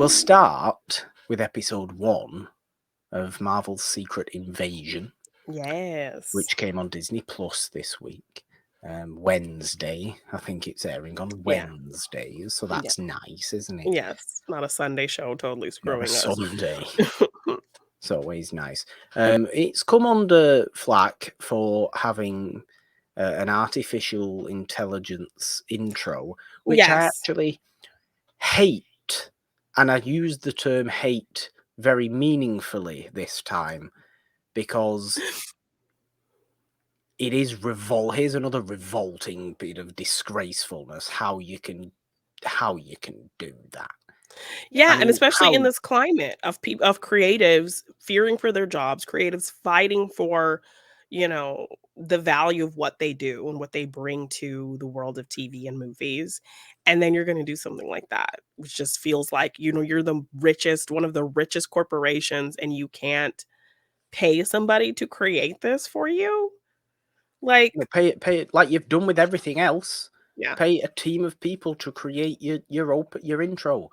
We'll start with episode 1 of Marvel's Secret Invasion, Yes. which came on Disney Plus this week. Wednesday, I think it's airing on Yeah. Wednesdays, so that's nice, isn't it? Yes. Not a Sunday show totally Not a screwing us. Sunday. It's always nice. It's come under flack for having an artificial intelligence intro, which I Yes. actually hate. And I use the term hate very meaningfully this time because it is here's another revolting bit of disgracefulness how you can do that. Yeah, I and mean, especially in how this climate of people of creatives fearing for their jobs, creatives fighting for, the value of what they do and what they bring to the world of TV and movies. And then you're going to do something like that, which just feels like, you're the richest, one of the richest corporations, and you can't pay somebody to create this for you. Like, pay it like you've done with everything else. yeah. Pay a team of people to create your intro. Yeah.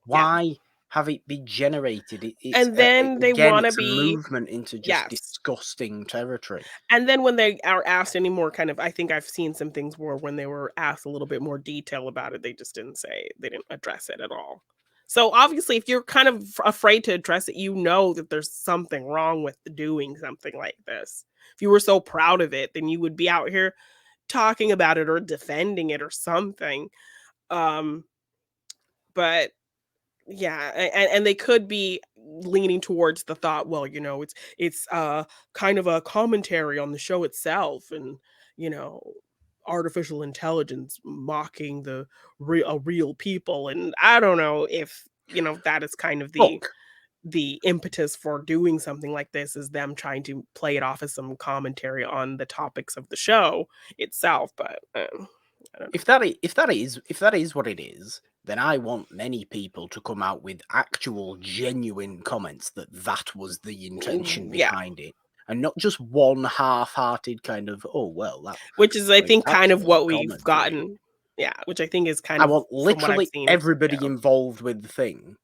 Why have it be generated? And then they again, want to it's a be movement into just yes. disgusting territory. And then when they are asked any more I think I've seen some things where when they were asked a little bit more detail about it, they just they didn't address it at all. So obviously, if you're kind of afraid to address it, that there's something wrong with doing something like this. If you were so proud of it, then you would be out here talking about it or defending it or something. But yeah, and they could be leaning towards the thought, well, it's kind of a commentary on the show itself, and you know, artificial intelligence mocking real people, and I don't know if that is kind of Look, the impetus for doing something like this, is them trying to play it off as some commentary on the topics of the show itself, but I don't know. if that is what it is, then I want many people to come out with actual genuine comments that was the intention Yeah, behind it, and not just one half-hearted kind of, oh well, which is, I think, that's kind of not a what we've comment, really. gotten. Yeah, which I think is kind I of, want from what I've literally seen, everybody involved with the thing,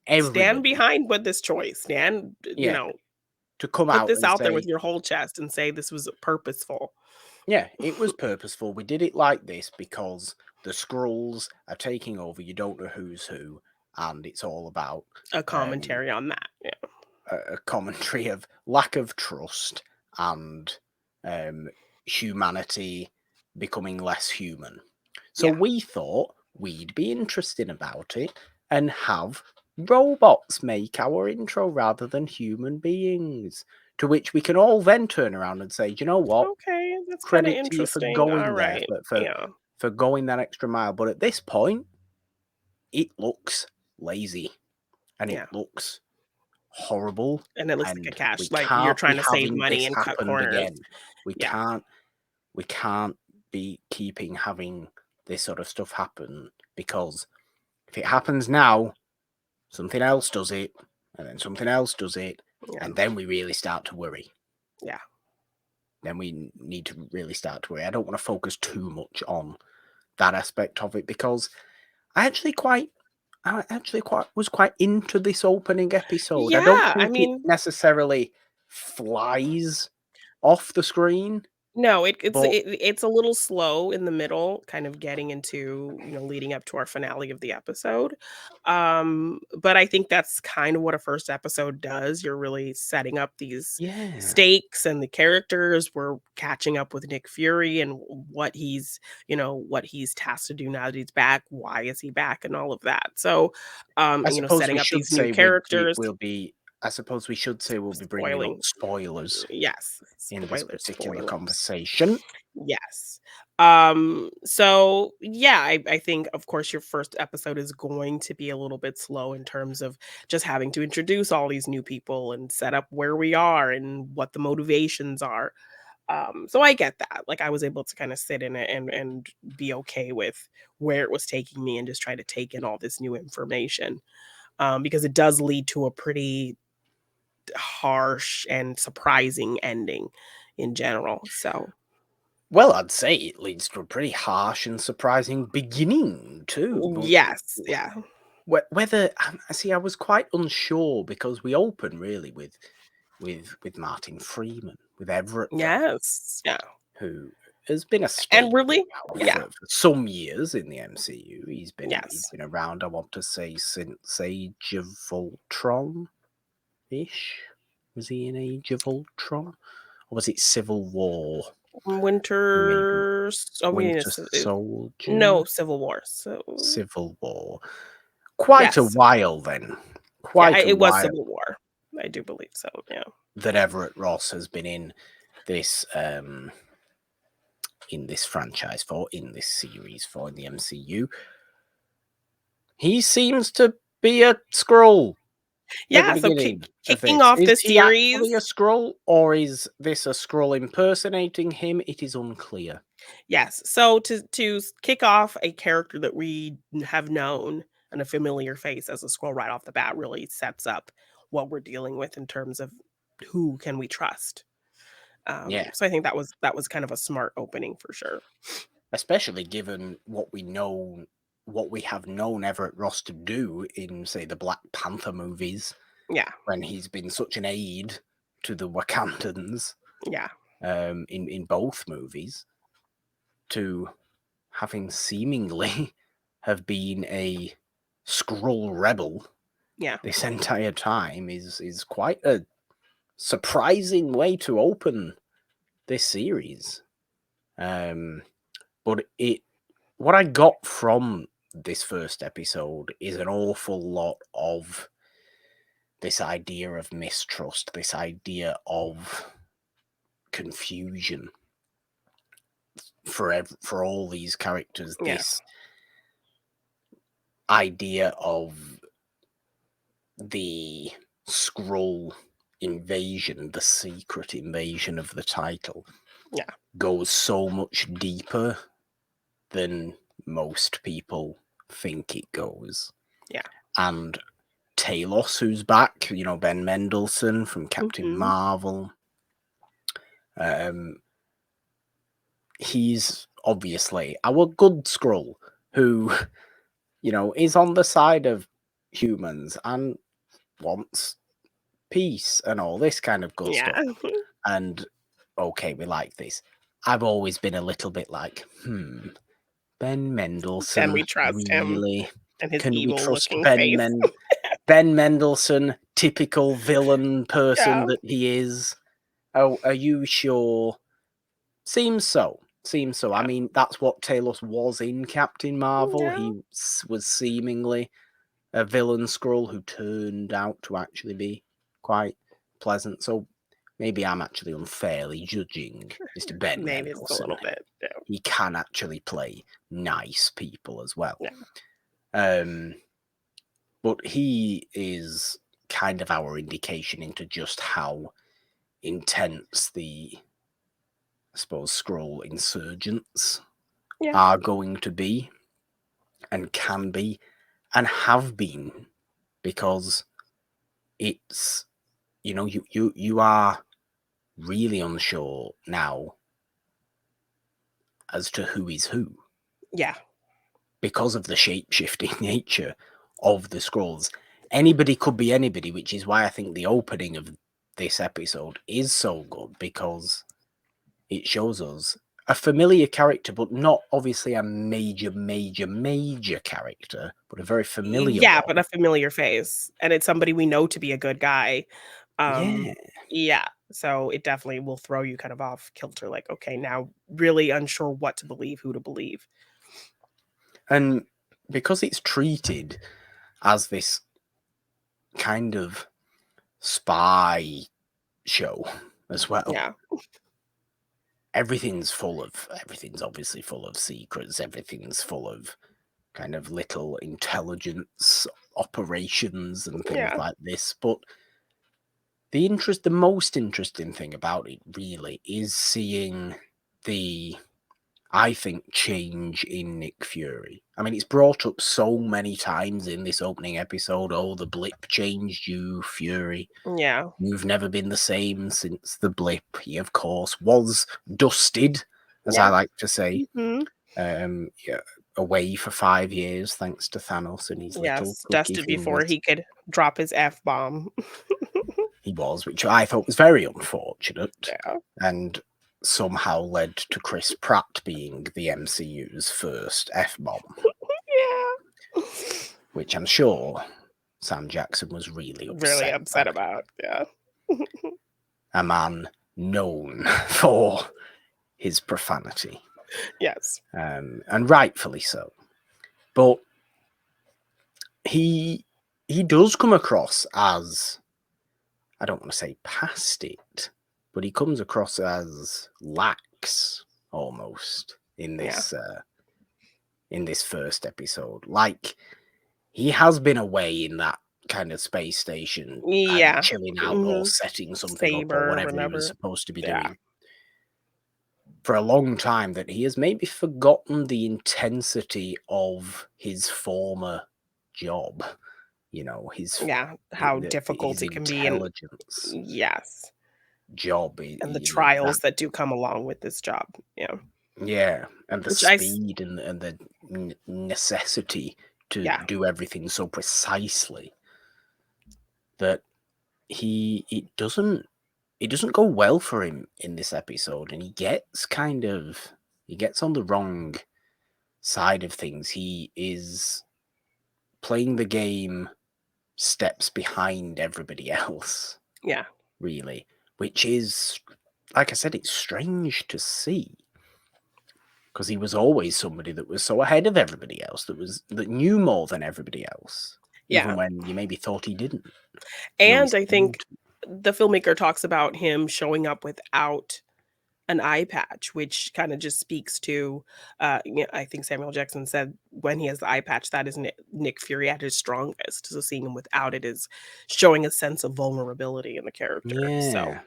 stand everybody, behind with this choice. Stand, yeah, to come put out this and out there with say, your whole chest and say this was purposeful. yeah, it was purposeful. We did it like this because the Skrulls are taking over. You don't know who's who, and it's all about A commentary on that. Yeah. a commentary of lack of trust and humanity becoming less human. So Yeah. we thought we'd be interested about it and have robots make our intro rather than human beings. To which we can all then turn around and say, "Do you know what? Okay, that's kind of Credit to you for interesting. All going there, right. for Yeah. for going that extra mile." But at this point, it looks lazy and it Yeah. looks horrible, And it looks like a and we cash, like you're can't be trying to save having money this and cut happen corners. again. We Yeah. can't be keeping having this sort of stuff happen, because if it happens now, something else does it, and then something else does it, Yeah. and then we really start to worry. Yeah. Then we need to really start to worry. I don't want to focus too much on that aspect of it, because I actually was quite into this opening episode. I don't Yeah. I think it mean, necessarily flies off the screen, no, but it's a little slow in the middle, kind of getting into, leading up to our finale of the episode. But I think that's kind of what a first episode does. You're really setting up these yeah, stakes and the characters. We're catching up with Nick Fury and what he's tasked to do now that he's back. Why is he back and all of that. So, I suppose setting we up should these new say we'll we'll be. I suppose we should say we'll be bringing up spoiling. spoilers Yes, in this particular spoilers. conversation. Yes. So yeah, I think, of course, your first episode is going to be a little bit slow in terms of just having to introduce all these new people and set up where we are and what the motivations are. So I get that. Like, I was able to kind of sit in it and be okay with where it was taking me and just try to take in all this new information. Because it does lead to a pretty harsh and surprising ending in general. So Well, I'd say it leads to a pretty harsh and surprising beginning too. But yes, yeah. whether see, I was quite unsure because we open really with Martin Freeman, with Everett Ross, Yes. Yeah. who has been a And staple really now yeah. for some years in the MCU. He's Yes. been around, I want to say, since Age of Ultron ish. Was he in Age of Ultron? Or was it Civil War? Maybe I mean, Winter it's Soldier? no, Civil War. So Civil War. Quite a yes. while then. Yeah, Quite a it was while Civil War. I do believe so. Yeah. that Everett Ross has been this in this franchise in this series in the MCU. He seems to be a Skrull at the Yeah, so beginning of kicking this. off Is the he actually a series. Skrull, or is this a Skrull impersonating him? It is unclear. Yes. So kick off a character that we have known and a familiar face as a scroll right off the bat really sets up what we're dealing with in terms of who can we trust. Yeah, So I think that was kind of a smart opening for sure. especially given what we have known Everett Ross to do in, say, the Black Panther movies, Yeah. when he's been such an aid to the Wakandans Yeah. in both movies, to having seemingly have been a Skrull rebel Yeah. this entire time is quite a surprising way to open this series. But what I got from this first episode is an awful lot of this idea of mistrust, this idea of confusion for all these characters. Yeah. This idea of the Skrull invasion, the secret invasion of the title, Yeah. goes so much deeper than most people think it goes. Yeah. And Talos, who's back, Ben Mendelsohn from Captain Mhm. Marvel, he's obviously our good Skrull who, is on the side of humans and wants peace and all this kind of good Yeah. stuff. And okay, we like this. I've always been a little bit like, Ben Can Mendelsohn, we trust him really? and his Can we evil trust looking face? Ben Mendelsohn, typical villain person Yeah. that he is? Oh, are you sure? Seems so. Seems so. I Yeah. mean, that's what Talos was in Captain Marvel. Yeah. He was seemingly a villain Skrull who turned out to actually be quite pleasant. So maybe I'm actually unfairly judging Mr. Ben Maybe it's a Mendelsohn little here. bit. Yeah. He can actually play nice people as well. Yeah. But he is kind of our indication into just how intense the, I suppose, Skrull insurgents Yeah. are going to be and can be and have been, because it's, you are really unsure now as to who is who Yeah. because of the shape-shifting nature of the Skrulls. Anybody could be anybody, which is why I think the opening of this episode is so good, because it shows us a familiar character, but not obviously a major character, but a very familiar Yeah, but one. a familiar face, and it's somebody we know to be a good guy. Yeah. Yeah, so it definitely will throw you kind of off kilter, like, okay, now really unsure what to believe, who to believe. And because it's treated as this kind of spy show as well, Yeah. everything's obviously full of secrets, everything's full of kind of little intelligence operations and things Yeah. like this. But the most interesting thing about it really is seeing the, I think, change in Nick Fury. I mean, it's brought up so many times in this opening episode. Oh, the blip changed you, Fury. Yeah. You've never been the same since the blip. He, of course, was dusted, as I Yeah. like to say. Mhm. Yeah, away for 5 years thanks to Thanos and his little Yes, clicky dusted before fingers. he could drop his F-bomb. He was, which I thought was very unfortunate, Yeah. and somehow led to Chris Pratt being the MCU's first F-bomb, Yeah. which I'm sure Sam Jackson was really Really upset upset by. about, yeah. A man known for his profanity, Yes. and rightfully so. But he does come across as, I don't want to say past it, but he comes across as lax almost in Yeah. this first episode. Like he has been away in that kind of space station, either Yeah. chilling out or Mhm. setting something up or Saber or whatever he was whatever. supposed to be Yeah. doing for a long time, that he has maybe forgotten the intensity of his former job. You know, Yeah, how his difficult it can be, and intelligence yes, job. and the You know that. trials that do come along with this job. Yeah. Yeah, and the Which speed and the necessity to yeah. do everything so precisely that it doesn't go well for him in this episode, and he gets on the wrong side of things. He is playing the game steps behind everybody else, Yeah. really, which is, like I said, it's strange to see. Because he was always somebody that was so ahead of everybody else, that knew more than everybody else, even Yeah. when you maybe thought he didn't. He And always I seemed think the filmmaker talks about him showing up without an eye patch, which kind of just speaks to, I think Samuel Jackson said when he has the eye patch, that is Nick Fury at his strongest. So seeing him without it is showing a sense of vulnerability in the character. So, Yeah.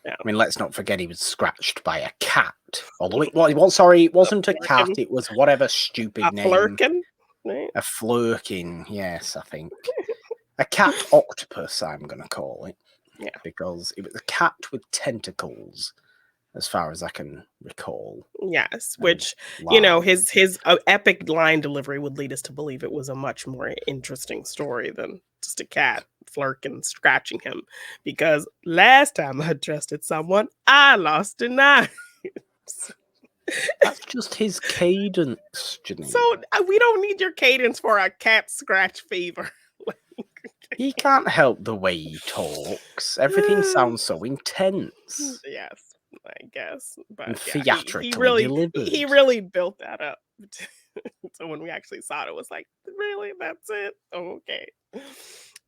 yeah. I mean, let's not forget he was scratched by a cat. Although it wasn't a cat, Flurkin. it was whatever A stupid name. flurkin, right? A flurkin, yes, I think. A cat octopus, I'm going to call it. Yeah. Because it was a cat with tentacles, as far as I can recall. Yes, And which, large. his epic line delivery would lead us to believe it was a much more interesting story than just a cat flirking, scratching him. Because last time I trusted someone, I lost an eye. That's just his cadence, So Jeannine. we don't need your cadence for a cat scratch fever. He can't help the way he talks. Everything sounds so intense Yes, I guess, and but yeah, theatrically he delivered. really built that up. So when we actually saw it, it was like, really, that's it? Oh, okay.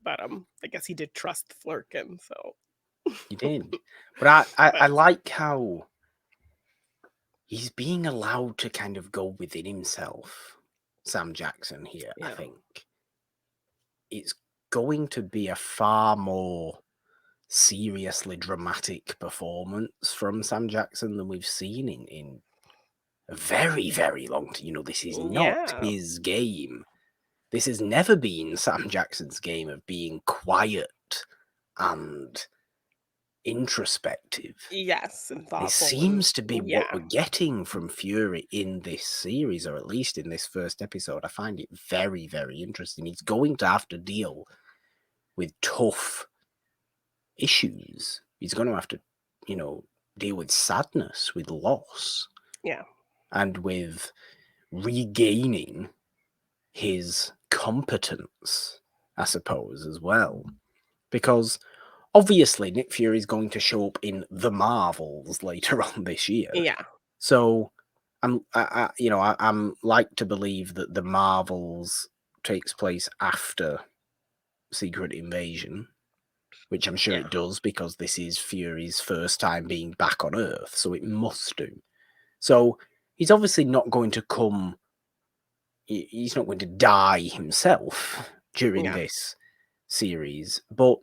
But I guess he did trust Flurkin, so. He did. But I But like how he's being allowed to kind of go within himself. Sam Jackson here, I yeah, think. It's going to be a far more seriously dramatic performance from Sam Jackson than we've seen in a very, very long time. This is not yeah, his game. This has never been Sam Jackson's game of being quiet and introspective. yes, and This thoughtful, and seems to be what yeah, we're getting from Fury in this series, or at least in this first episode. I find it very, very interesting. He's going to have to deal with tough issues. He's going to have to, deal with sadness, with loss, yeah, and with regaining his competence, I suppose, as well. Because obviously Nick Fury is going to show up in the Marvels later on this year. yeah, So I'm like to believe that the Marvels takes place after Secret Invasion, which I'm sure yeah, it does because this is Fury's first time being back on Earth, so it must do. So he's obviously not going to come. He's not going to die himself during yeah, this series, but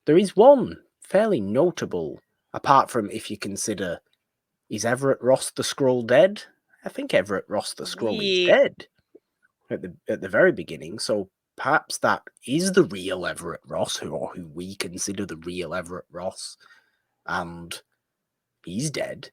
there is one fairly notable, apart from if you consider, is Everett Ross the Skrull dead? I think Everett Ross the Skrull is yeah, dead at the very beginning, so perhaps that is the real Everett Ross, who we consider the real Everett Ross, and he's dead.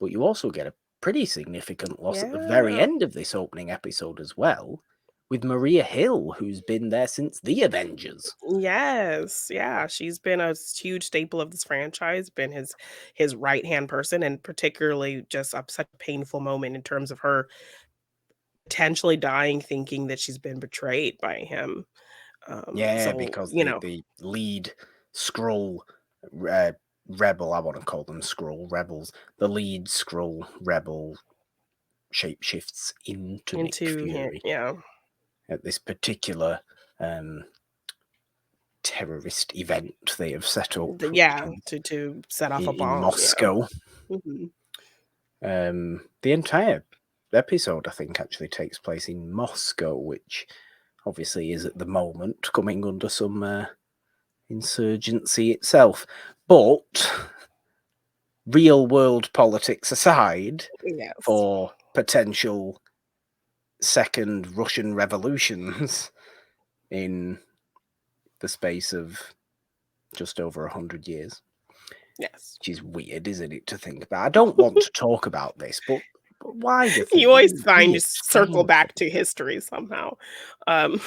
But you also get a pretty significant loss at the very Yeah. end of this opening episode as well, with Maria Hill, who's been there since the Avengers. Yes, yeah, she's been a huge staple of this franchise, been his right-hand person, and particularly just such a painful moment in terms of her potentially dying thinking that she's been betrayed by him. Yeah, So, because you know, the lead Skrull uh, rebel, I want to call them Skrull rebels, the lead Skrull rebel shapeshifts into Nick into him, Fury yeah. at this particular um, terrorist event they have set up Yeah, to set off a in bomb, yeah. Moscow. Mhm. The entire episode, I think, actually takes place in Moscow, which obviously is at the moment coming under some insurgency itself. But real world politics aside, Yes. for potential second Russian revolutions in the space of just over 100 years, Yes. which is weird, isn't it, to think about? I don't want to talk about this, but why do things? You always find to Weird, circle strange back to things. history somehow. Um,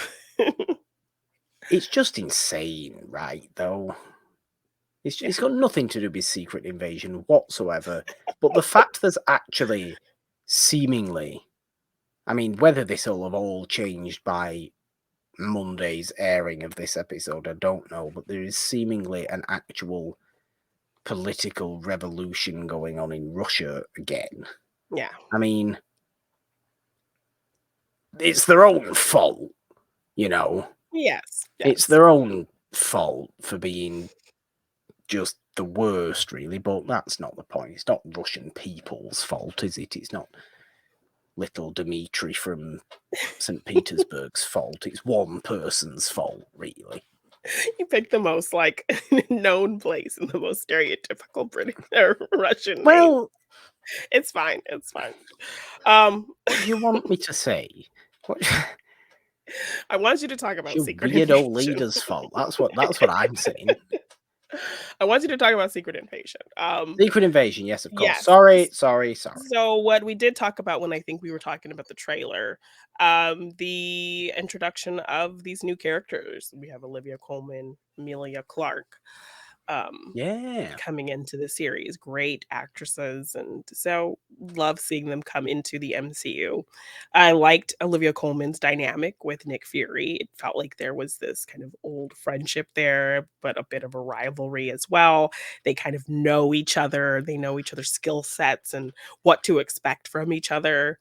It's just insane, right? Though yeah. it's got nothing to do with Secret Invasion whatsoever. But the fact there's actually seemingly, I mean, whether this will have all changed by Monday's airing of this episode, I don't know. But there is seemingly an actual political revolution going on in Russia again. Yeah. I mean, it's their own fault, you know. Yes. It's Yes. their own fault for being just the worst, really. But that's not the point. It's not Russian people's fault, is it? It's not little Dmitri from St. Petersburg's fault. It's one person's fault, really. You picked the most, like, known place and the most stereotypical British or Russian name. Well, It's fine, it's fine. Um, what do you want me to say? What, I want you to talk it's about your Secret weirdo Invasion. leader's fault. That's what I'm saying. I want you to talk about Secret Invasion. Secret Invasion, yes, of course. Yes. Sorry. So what we did talk about when I think we were talking about the trailer, the introduction of these new characters. We have Olivia Colman, Emilia Clarke, um, Yeah. coming into the series. Great actresses, and so love seeing them come into the MCU. I liked Olivia Colman's dynamic with Nick Fury. It felt like there was this kind of old friendship there, but a bit of a rivalry as well. They kind of know each other. They know each other's skill sets and what to expect from each other.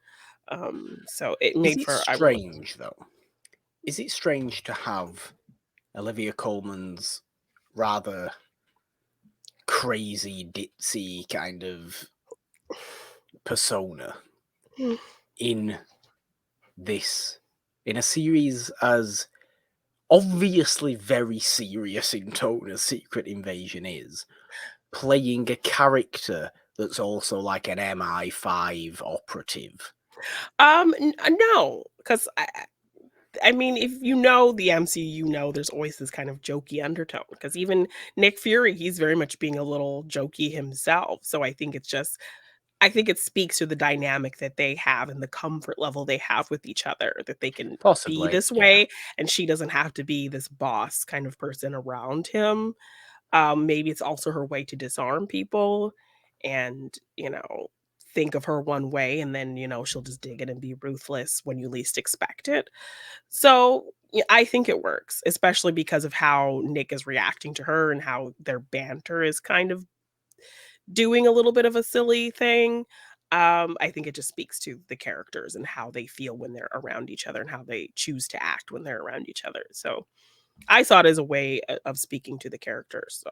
So it Is made it for I really strange, though? Is it strange to have Olivia Colman's rather crazy, ditzy kind of persona in in a series as obviously very serious in tone as Secret Invasion is, playing a character that's also like an MI5 operative? no, because I mean, if you know the MCU, you know there's always this kind of jokey undertone. Because even Nick Fury, he's very much being a little jokey himself. So I think it speaks to the dynamic that they have and the comfort level they have with each other, that they can be Possibly, this yeah. way, and she doesn't have to be this boss kind of person around him. Maybe it's also her way to disarm people and, think of her one way, and then, she'll just dig it and be ruthless when you least expect it. So, I think it works, especially because of how Nick is reacting to her and how their banter is kind of doing a little bit of a silly thing. I think it just speaks to the characters and how they feel when they're around each other and how they choose to act when they're around each other. So, I saw it as a way of speaking to the characters. So,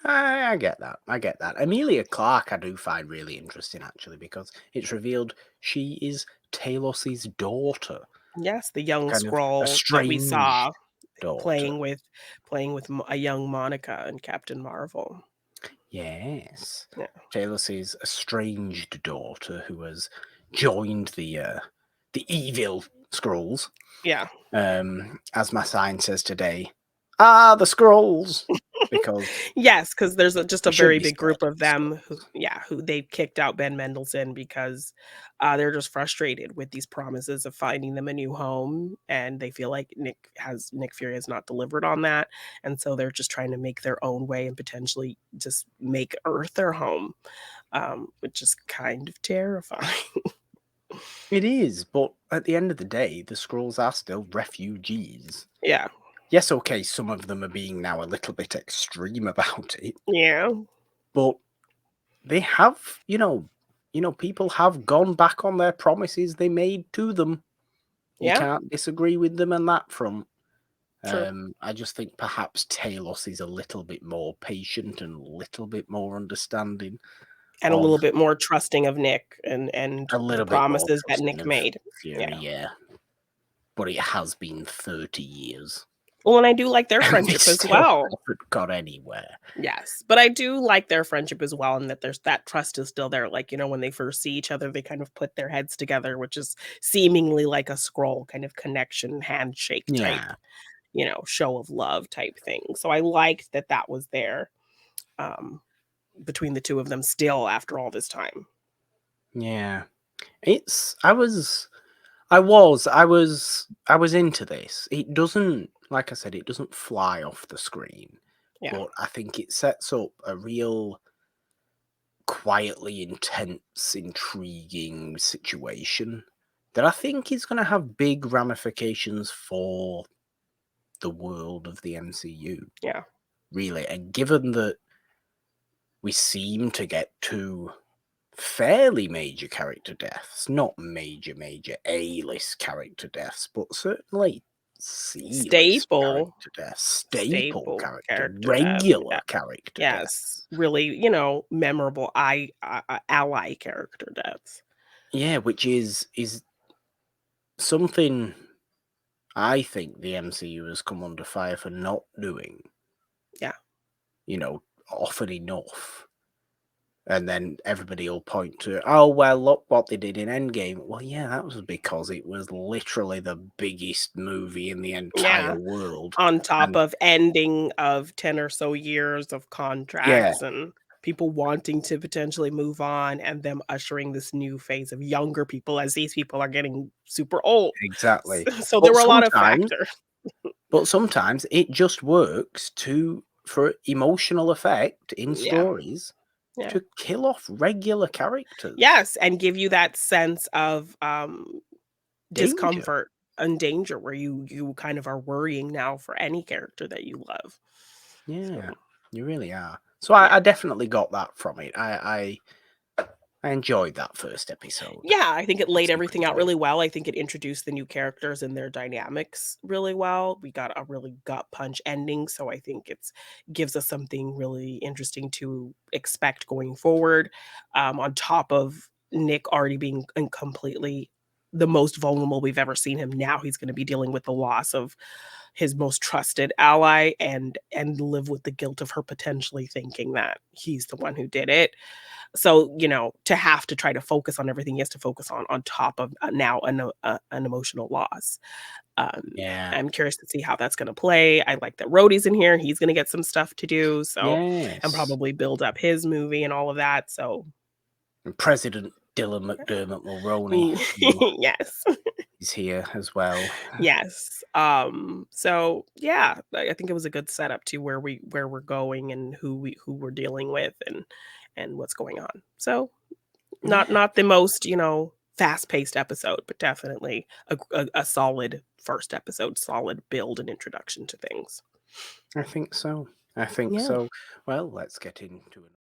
I get that. I get that. Emilia Clarke, I do find really interesting actually because it's revealed she is Talos's daughter, yes, the young kind of scroll that we estranged saw daughter. playing with a young Monica and Captain Marvel. Yes, Yeah. Talos's estranged daughter who has joined the evil Skrulls. Yeah. As my sign says today, ah, the Skrulls. because Yes, because there's just a we shouldn't very be big scared group of of this stuff. them who yeah, who they kicked out Ben Mendelsohn because, they're just frustrated with these promises of finding them a new home, and they feel like Nick Fury has not delivered on that, and so they're just trying to make their own way and potentially just make Earth their home, which is kind of terrifying. It is, but at the end of the day, the Skrulls are still refugees. Yeah. Yes, okay, some of them are being now a little bit extreme about it, Yeah. but they have, people have gone back on their promises they made to them. You Yeah. can't disagree with them on that front. True. I just think perhaps Talos is a little bit more patient and a little bit more understanding And a of little bit more trusting of Nick and a the little bit more promises that trusting Nick of made. Fury, Yeah. yeah. But it has been 30 years Well, and I do like their and they friendship as still well. haven't got anywhere. Yes, but I do like their friendship as well, and that there's that trust is still there. Like, when they first see each other, they kind of put their heads together, which is seemingly like a scroll kind of connection, handshake type, Yeah, show of love type thing. So I liked that that was there um, between the two of them still after all this time. yeah. It's I was into this. It doesn't, like I said, it doesn't fly off the screen, Yeah, but I think it sets up a real quietly intense, intriguing situation that I think is going to have big ramifications for the world of the MCU, yeah, really. And given that we seem to get two fairly major character deaths, not major A-list character deaths, but certainly C-list staple, character deaths, staple staple character, character death. regular Yeah, character yes, deaths. really, memorable ally character deaths. Yeah, which is something I think the MCU has come under fire for not doing, Yeah, often enough. And then everybody will point to, oh, well, look what they did in Endgame. Well, yeah, that was because it was literally the biggest movie in the entire yeah. world. On top And of ending of 10 or so years of yeah, contracts and people wanting to potentially move on and them ushering this new phase of younger people as these people are getting super old. exactly. So there But were a lot of sometimes, factors. but sometimes it just works for emotional effect in Yeah, stories yeah. to kill off regular characters. Yes, and give you that sense of, Danger. discomfort and danger where you kind of are worrying now for any character that you love. Yeah, So, you really are. So I yeah. definitely got that from it. I enjoyed that first episode. Yeah, I think it laid Super everything out enjoyed really it. well. I think it introduced the new characters and their dynamics really well. We got a really gut punch ending, so I think it's gives us something really interesting to expect going forward. On top of Nick already being completely the most vulnerable we've ever seen him. Now he's going to be dealing with the loss of his most trusted ally and live with the guilt of her potentially thinking that he's the one who did it. So, to have to try to focus on everything he has to focus on top of, now an emotional loss. Um, Yeah. I'm curious to see how that's gonna play. I like that Rhodey's in here, he's gonna get some stuff to do, so and Yes. probably build up his movie and all of that, so And President Dylan McDermott Mulroney, mm, who yes. is here as well. Yes. So yeah, I think it was a good setup to where we're going and who we're dealing with and what's going on. So Yeah, not the most, fast-paced episode, but definitely a solid first episode, solid build and introduction to things. I think so. I think Yeah. so. Well, let's get into it.